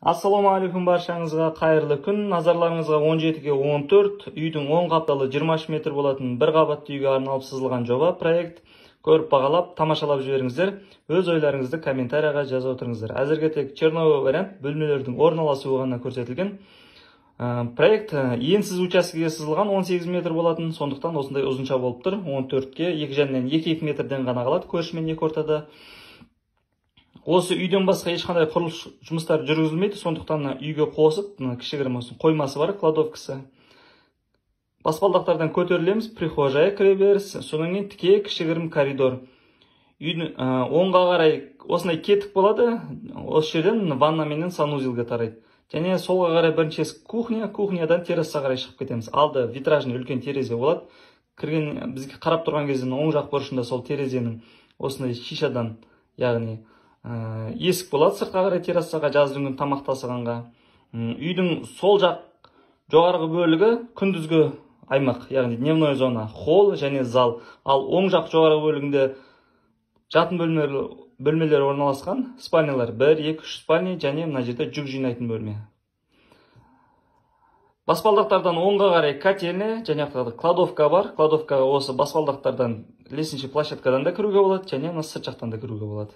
Ассаламу алейкум баршаңызға, қайырлы күн. Назарларыңызға 17-ге 14 үйдің 10 қапталы 20 метр болатын бір қабатты үйге арналып сызылған жоба проект. Көріп бағалап, тамашалап жіберіңіздер. Өз ойларыңызды комментарияға жаза отырыңыздар. Әзірге тек черновой вариант бөлмелердің орналасуы ғана көрсетілген. Проект енсіз учаскеге сызылған 18 метр болатын, сондықтан осындай ұзынша болып тұр. 14-ке 2 жаннан 2 метрден ғана қалады, көршімен екі ортада. Осы үйден басқа ешқандай құрылыс жұмыстар жүргізілмейді, сондықтан үйге қосып, кішігірім қоймасы бар, кладовкасы. Баспалдақтардан көтерілеміз, прихожая кіреберіс, содан кейін тіке кішігірім коридор. Үйдің оңға қарай осындай кетік болады, осы жерден ванна менен санузелге тарайды. Және солға қарай бірінші кухня, кухнядан террасқа қарай шығып кетеміз. Алды витражный үлкен терезе болады. Кірген бізге қарап тұрған кезде оң жақ бұрышында сол терезенің осындай шишадан, яғни есік болады сыртқа қарай террасаға жаздың күн тамақ тасығанға. Үйдің сол жақ жоғарғы бөлігі күндізгі аймақ, яғни дневной зона, холл және зал. Ал оң жақ жоғарғы бөлігінде жатын бөлмелер орналасқан, спальнялар 1, 2, 3 спальня және мына жерде жүк жинайтын бөлме. Баспалдақтардан оңға қарай котельня және кладовка бар. Кладовкаға осы баспалдақтардан лестничный площадкадан да кіруге болады, және сырт жақтан да кіруге болады.